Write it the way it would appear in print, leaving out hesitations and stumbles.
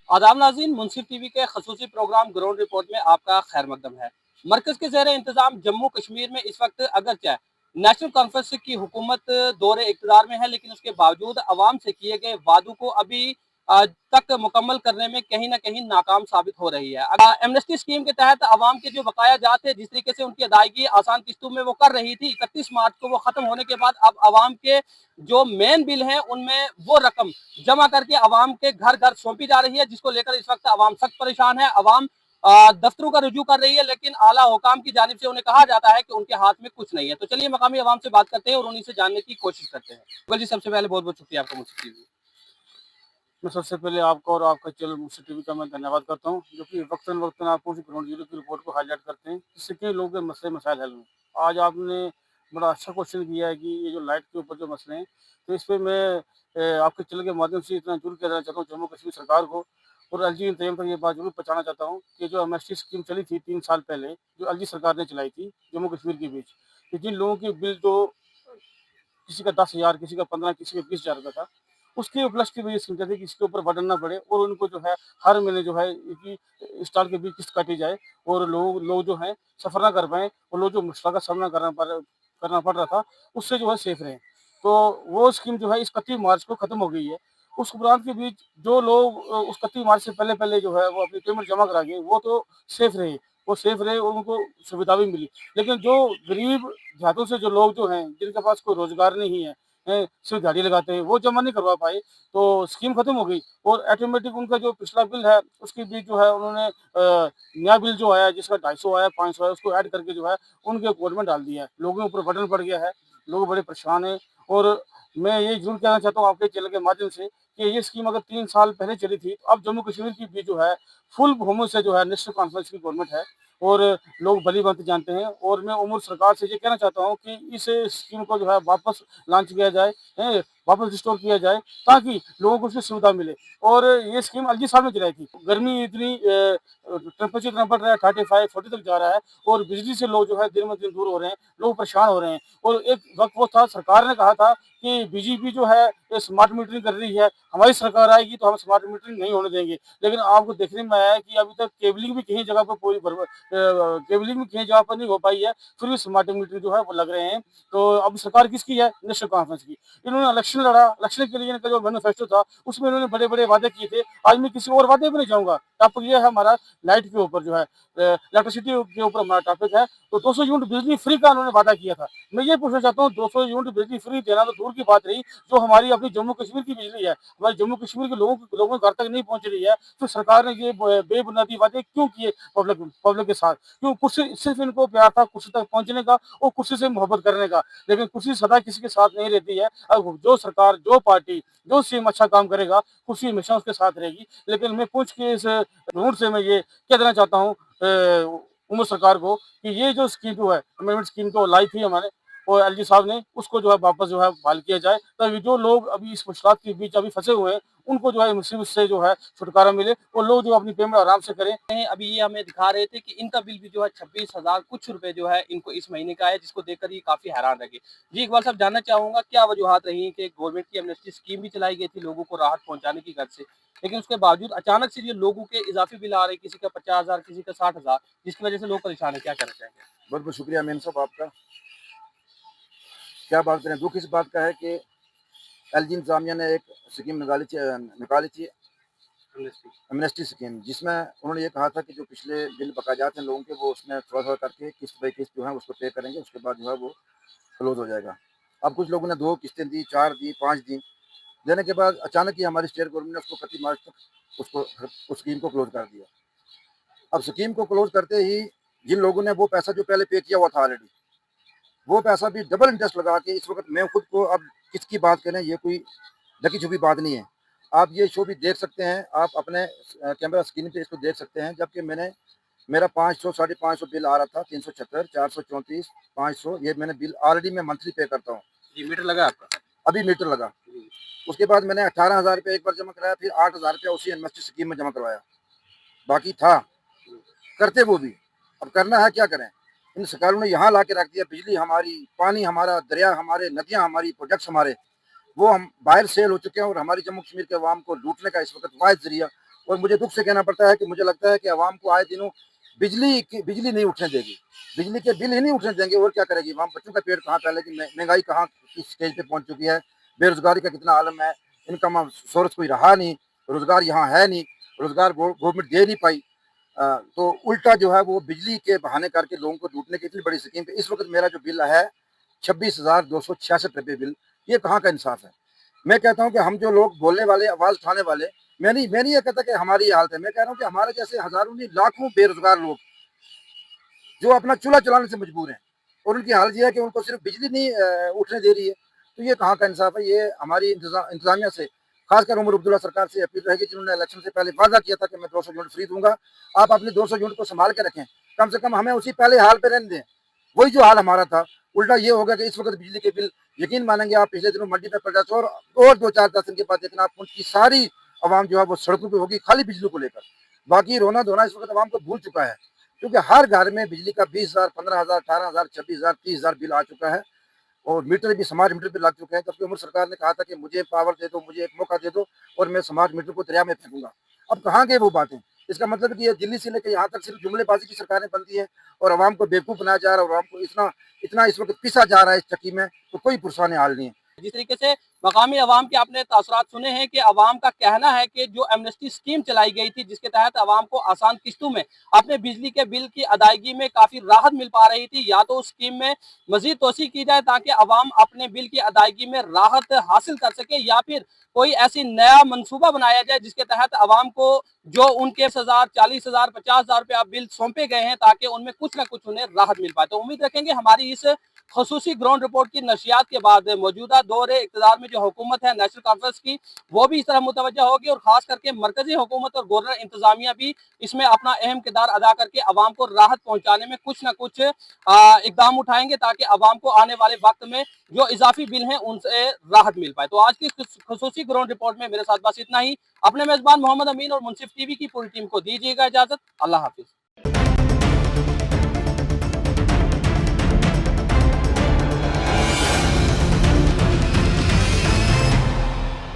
आदाब नाज़रीन, मुंसिफ टीवी के खसूसी प्रोग्राम ग्राउंड रिपोर्ट में आपका खैर मकदम है। मरकज के ज़ेर इंतज़ाम जम्मू कश्मीर में इस वक्त अगरचे नेशनल कॉन्फ्रेंस की हुकूमत दौरे इक़्तिदार में है, लेकिन उसके बावजूद अवाम से किए गए वादों को अभी तक मुकम्मल करने में कहीं ना कहीं नाकाम साबित हो रही है। एमनेस्टी स्कीम के तहत अवाम के जो बकाया जात थे, जिस तरीके से उनकी अदायगी आसान किस्तों में वो कर रही थी, 31 मार्च को वो खत्म होने के बाद अब अवाम के जो मेन बिल हैं उनमें वो रकम जमा करके अवाम के घर घर सौंपी जा रही है, जिसको लेकर इस वक्त अवाम सख्त परेशान है। अवाम दफ्तरों का रुजू कर रही है, लेकिन आला हुकाम की जानिब से उन्हें कहा जाता है कि उनके हाथ में कुछ नहीं है। तो चलिए मकामी अवाम से बात करते हैं और उन्हीं से जानने की कोशिश करते हैं। मुगल जी, सबसे पहले बहुत बहुत शुक्रिया आपका मुझसे। मैं सबसे पहले आपको और आपका चैनल मुंशी टीवी का मैं धन्यवाद करता हूँ, जो कि वक्तन वक्तन आपको उसी ग्राउंड जीरो की रिपोर्ट को हाईलाइट करते हैं, जिससे कि लोगों के मसले मसाइल हल हों। आज आपने बड़ा अच्छा क्वेश्चन किया है कि ये जो लाइट के ऊपर जो मसले हैं, तो इस पे मैं आपके चैनल के माध्यम से इतना जरूर कहना चाहता हूँ जम्मू कश्मीर सरकार को और एलजी इंतजाम तक ये बात जरूर पहुँचाना चाहता हूँ कि जो एमएसटी स्कीम चली थी 3 साल पहले, जो एलजी सरकार ने चलाई थी जम्मू कश्मीर के बीच, कि जिन लोगों के बिल जो किसी का 10,000, किसी का 15, किसी का 20,000 रुपये था, उसके उपलक्ष्य की वजह से कहते हैं कि इसके ऊपर बर्डन ना पड़े और उनको जो है हर महीने जो है कि स्टार के बीच किस्त काटी जाए और लोग लोग जो है सफ़र ना कर पाएँ और लोग जो मुश्किल का सामना करना पड़ रहा था, उससे जो है सेफ रहें। तो वो स्कीम जो है इस 31 मार्च को खत्म हो गई है। उस उपरांत के बीच जो लोग उस 31 मार्च से पहले-पहले जो है वो अपनी पेमेंट जमा करा गए, वो सेफ रहे और उनको सुविधा भी मिली। लेकिन जो गरीब देहातों से जो लोग जो हैं, जिनके पास कोई रोज़गार नहीं है, सिर्फ़ दिहाड़ी लगाते हैं, वो जमा नहीं करवा पाए, तो स्कीम खत्म हो गई और ऑटोमेटिक उनका जो पिछला बिल है, उसके बीच जो है उन्होंने नया बिल जो आया जिसका 250 आया, 500 आया, उसको ऐड करके जो है उनके अकाउंट में डाल दिया है। लोगों के ऊपर बर्डन पड़ गया है, लोग बड़े परेशान हैं और मैं ये ज़रूर कहना चाहता हूँ आपके चैनल के माध्यम से कि ये स्कीम अगर 3 साल पहले चली थी, तो अब जम्मू कश्मीर की भी जो है फुल बहुमत से जो है नेशनल कॉन्फ्रेंस की गवर्नमेंट है और लोग भली-भाँति जानते हैं और मैं उम्र सरकार से ये कहना चाहता हूँ कि इस स्कीम को जो है वापस लॉन्च किया जाए, वापस रिस्टोर किया जाए ताकि लोगों को उससे सुविधा मिले और ये स्कीम अलजी साहब ने चलाई थी। गर्मी इतनी टेम्परेचर इतना बढ़ रहा है 35, 40 तक जा रहा है और बिजली से लोग जो है दिन ब दिन दूर हो रहे हैं, लोग परेशान हो रहे हैं और एक वक़्त वो था सरकार ने कहा था कि बीजेपी जो है ये स्मार्ट मीटरिंग कर रही है, हमारी सरकार आएगी तो हम स्मार्ट मीटरिंग नहीं होने देंगे। लेकिन आपको देखने में आया है कि अभी तक केबलिंग भी कहीं जगह पर केबलिंग भी कहीं जगह पर नहीं हो पाई है, फिर भी स्मार्ट मीटर जो है वो लग रहे हैं। तो अब सरकार किसकी है? नेशनल कॉन्फ्रेंस की। इन्होंने इलेक्शन लड़ा, इलेक्शन के लिए इनका जो मैनिफेस्टो था, उसमें इन्होंने बड़े-बड़े वादे किए थे। आज मैं किसी और वादे पे नहीं जाऊँगा। टॉपिक ये है हमारा लाइट के ऊपर जो है इलेक्ट्रिसिटी के ऊपर हमारा टॉपिक है। तो 200 यूनिट बिजली फ्री का उन्होंने वादा किया था। मैं ये पूछना चाहता हूँ 200 यूनिट बिजली फ्री देना तो दूर की बात रही, जो हमारी अपनी जम्मू कश्मीर की बिजली है, हमारे जम्मू कश्मीर के लोगों के घर तक नहीं पहुँच रही है, तो सरकार ने ये बेबुनियादी वादे क्यों किए पब्लिक पब्लिक के साथ? क्यों कुर्सी सिर्फ इनको प्यार था कुर्सी तक पहुंचने का और कुर्सी से मोहब्बत करने का, लेकिन कुर्सी सदा किसी के साथ नहीं रहती है। अब जो सरकार, जो पार्टी, जो सीएम अच्छा काम करेगा, कुर्सी हमेशा उसके साथ रहेगी। लेकिन मैं पूछ के इस रूट से मैं ये कह देना चाहता हूँ उम्र सरकार को कि ये जो स्कीम जो है अमेंडमेंट स्कीम तो लाई थी हमारे और एलजी साहब ने, उसको जो है वापस जो है बहाल किया जाए ताकि जो लोग अभी इस मुश्किलात के बीच अभी फंसे हुए हैं, उनको जो है मुसीबत से जो है छुटकारा मिले और लोग जो अपनी पेमेंट आराम से करें। अभी ये हमें दिखा रहे थे कि इनका बिल भी जो है 26,000 कुछ रुपए जो है इनको इस महीने का है, जिसको देखकर ये काफी हैरान रह गए। जी, इकबाल साहब, जानना चाहूंगा क्या वजूहत रही कि गवर्नमेंट की एमनेस्टी स्कीम भी चलाई गई थी लोगों को राहत पहुंचाने की गर्ज से, लेकिन उसके बावजूद अचानक से ये लोगों के इजाफी बिल आ रहे, किसी का 50,000, किसी का 60,000, जिसकी वजह से लोग परेशान है। क्या कहना चाहेंगे? बहुत बहुत शुक्रिया मेम साहब आपका। क्या बात करें, दुख इस बात का है कि एलजी इंतजामिया ने एक स्कीम निकाली थी एमनेस्टी। एमनेस्टी स्कीम, जिसमें उन्होंने ये कहा था कि जो पिछले बिल बकायात हैं लोगों के, वो उसमें थोड़ा-थोड़ा करके किस्त बाई किस्त जो है उसको पे करेंगे, उसके बाद जो है वो क्लोज़ हो जाएगा। अब कुछ लोगों ने 2 किस्तें दी, 4 दी, 5 दी। देने के बाद अचानक ही हमारी स्टेट गवर्नमेंट ने उसको 31 मार्च तक उस स्कीम को क्लोज़ कर दिया। अब स्कीम को क्लोज़ करते ही जिन लोगों ने वो पैसा जो पहले पे किया हुआ था ऑलरेडी, वो पैसा भी डबल इंटरेस्ट लगा के इस वक़्त मैं खुद को अब किसकी बात करें, ये कोई ढकी-छुपी बात नहीं है। आप ये शो भी देख सकते हैं, आप अपने कैमरा स्क्रीन पे इसको देख सकते हैं। जबकि मेरा 500 साढ़े 500 बिल आ रहा था, 376, 434, 500, ये मैंने बिल ऑलरेडी मैं मंथली पे करता हूँ। जी, मीटर लगा आपका? अभी मीटर लगा। उसके बाद मैंने 18,000 रुपये एक बार जमा कराया, फिर 8,000 रुपया उसी एमएसटी स्कीम में जमा करवाया। बाकी था, करते वो भी। अब करना है क्या करें? इन सरकारों ने यहाँ ला के रख दिया, बिजली हमारी, पानी हमारा, दरिया हमारे, नदियाँ हमारी, प्रोजेक्ट्स हमारे, वो हम बाहर सेल हो चुके हैं और हमारी जम्मू कश्मीर के अवाम को लूटने का इस वक्त वाहिद जरिया और मुझे दुख से कहना पड़ता है कि मुझे लगता है कि आवाम को आए दिनों बिजली नहीं उठने देगी, बिजली के बिल ही नहीं उठने देंगे और क्या करेगी आवाम, बच्चों का पेट कहाँ पालेगी, महंगाई कहाँ किस स्टेज पे पहुंच चुकी है, बेरोजगारी का कितना आलम है, इनकम सोर्स कोई रहा नहीं, रोजगार यहाँ है नहीं, रोजगार गवर्नमेंट दे नहीं पाई। तो उल्टा जो है वो बिजली के बहाने करके लोगों को लूटने की इतनी बड़ी स्कीम पे इस वक्त मेरा जो बिल है 26,266 रुपये बिल, ये कहाँ का इंसाफ है। मैं कहता हूँ कि हम जो लोग बोलने वाले, आवाज उठाने वाले, मैं नहीं ये कहता कि हमारी ये हालत है, मैं कह रहा हूँ कि हमारे जैसे हजारों नहीं लाखों बेरोजगार लोग जो अपना चूल्हा चलाने से मजबूर हैं और उनकी हालत ये है कि उनको सिर्फ बिजली नहीं उठने दे रही है। तो ये कहाँ का इंसाफ है। ये हमारी इंतजामिया से, खासकर उमर अब्दुल्ला सरकार से अपील रहेगी, जिन्होंने इलेक्शन से पहले वादा किया था कि मैं 200 यूनिट फ्री दूंगा। आप अपने 200 यूनिट को संभाल के रखें, कम से कम हमें उसी पहले हाल पे रहने दें। वही जो हाल हमारा था, उल्टा ये हो गया कि इस वक्त बिजली के बिल, यकीन मानेंगे आप, पिछले दिनों मंडी में पड़ जाते और 2-4 दिन के बाद देखना आप उनकी सारी आवाम जो है वो सड़कों पर होगी खाली बिजली को लेकर। बाकी रोना धोना इस वक्त आवाम को भूल चुका है, क्योंकि हर घर में बिजली का 20,000, 15,000, 18,000, 26,000, 30,000 बिल आ चुका है और मीटर भी, समाज मीटर भी लग चुके हैं। जबकि उमर सरकार ने कहा था कि मुझे पावर दे दो, मुझे एक मौका दे दो और मैं समाज मीटर को दरिया में फेंकूंगा। अब कहाँ गए वो बातें। इसका मतलब है कि ये दिल्ली से लेकर यहाँ तक सिर्फ जुमलेबाजी की सरकारें बनती है और आवाम को बेवकूफ़ बनाया जा रहा है और आवाम को इतना इतना इस वक्त पिसा जा रहा है इस चक्की में, तो कोई पुरसाने हाल नहीं है। जिस तरीके से मकामी अवाम के आपने तासुरात सुने हैं कि अवाम का कहना है कि जो एमनेस्टी स्कीम चलाई गई थी, जिसके तहत अवाम को आसान किस्तों में अपने बिजली के बिल की अदायगी में काफ़ी राहत मिल पा रही थी, या तो उस स्कीम में मजीद तोसी की जाए ताकि अवाम अपने बिल की अदायगी में राहत हासिल कर सके, या फिर कोई ऐसी नया मनसूबा बनाया जाए जिसके तहत अवाम को जो उनके 10,000, 40,000, 50,000 रुपया बिल सौंपे गए हैं ताकि उनमें कुछ ना कुछ उन्हें राहत मिल पाए। तो उम्मीद रखेंगे हमारी इस खसूसी ग्राउंड रिपोर्ट की नशियात के बाद मौजूदा दौरे इक़्तिदार में जो हुकूमत है नेशनल कॉन्फ्रेंस की, वो भी इस तरह मुतवज्जा होगी और खास करके मरकजी हुकूमत और गवर्नर इंतजामिया भी इसमें अपना अहम किरदार अदा करके अवाम को राहत पहुंचाने में कुछ ना कुछ इकदाम उठाएंगे ताकि अवाम को आने वाले वक्त में जो इजाफी बिल हैं उनसे राहत मिल पाए। तो आज की खसूसी ग्राउंड रिपोर्ट में मेरे साथ बस इतना ही। अपने मेजबान मोहम्मद अमीन और मुनसिफ टीवी की पूरी टीम को दीजिएगा इजाजत। अल्लाह हाफिज।